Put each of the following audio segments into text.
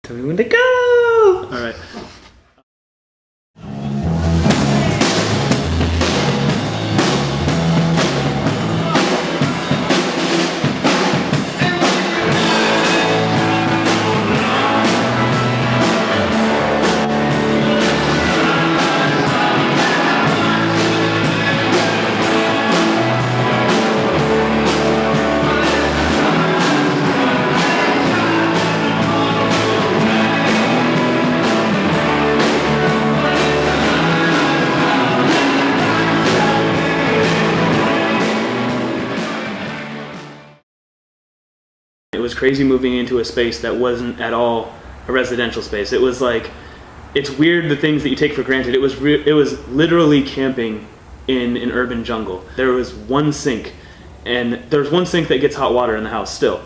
Tell me when to go! Alright. It was crazy moving into a space that wasn't at all a residential space. It was like, it's weird the things that you take for granted. It was literally camping in an urban jungle. There was one sink, and there's one sink that gets hot water in the house still.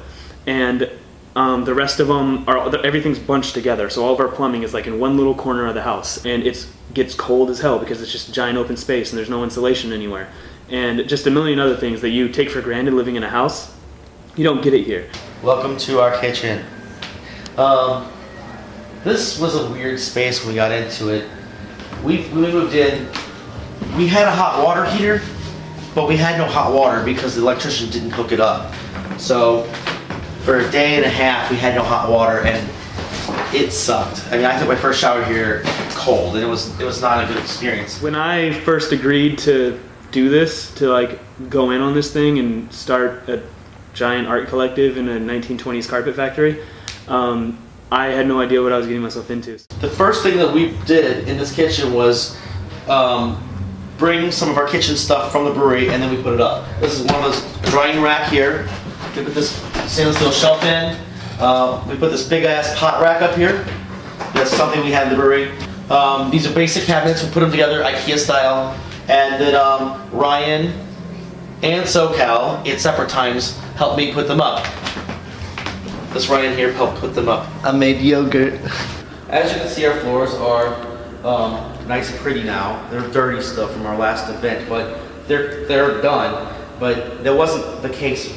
And the rest of them everything's bunched together. So all of our plumbing is like in one little corner of the house, and it gets cold as hell because it's just a giant open space and there's no insulation anywhere. And just a million other things that you take for granted living in a house, you don't get it here. Welcome to our kitchen. This was a weird space when we got into it. When we moved in, we had a hot water heater, but we had no hot water because the electrician didn't hook it up. So for a day and a half, we had no hot water, and it sucked. I mean, I took my first shower here cold, and it was not a good experience. When I first agreed to do this, to like go in on this thing and start a giant art collective in a 1920s carpet factory, I had no idea what I was getting myself into. The first thing that we did in this kitchen was bring some of our kitchen stuff from the brewery, and then we put it up. This is one of those drying rack here. We put this stainless steel shelf in. We put this big ass pot rack up here. That's something we had in the brewery. These are basic cabinets. We put them together IKEA style, and then Ryan and SoCal at separate times helped me put them up. This Ryan here helped put them up. I made yogurt. As you can see, our floors are nice and pretty now. They're dirty still from our last event, but they're done. But that wasn't the case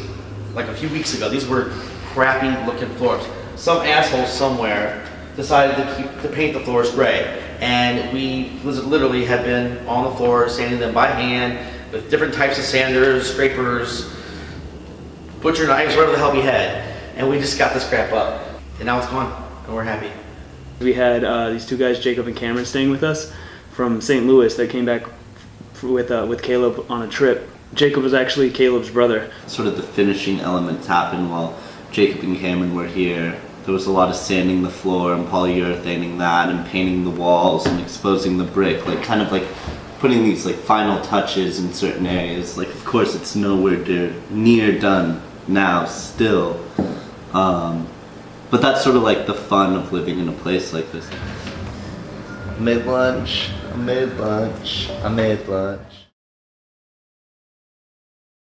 like a few weeks ago. These were crappy looking floors. Some asshole somewhere decided to paint the floors gray, and we literally have been on the floor sanding them by hand with different types of sanders, scrapers, butcher knives, whatever the hell we had. And we just got this crap up, and now it's gone, and we're happy. We had these two guys, Jacob and Cameron, staying with us from St. Louis. They came back with Caleb on a trip. Jacob was actually Caleb's brother. Sort of the finishing elements happened while Jacob and Cameron were here. There was a lot of sanding the floor and polyurethaning that and painting the walls and exposing the brick, like kind of like putting these like final touches in certain areas. Like, of course it's nowhere near done now still. But that's sort of like the fun of living in a place like this. I made lunch, I made lunch, I made lunch.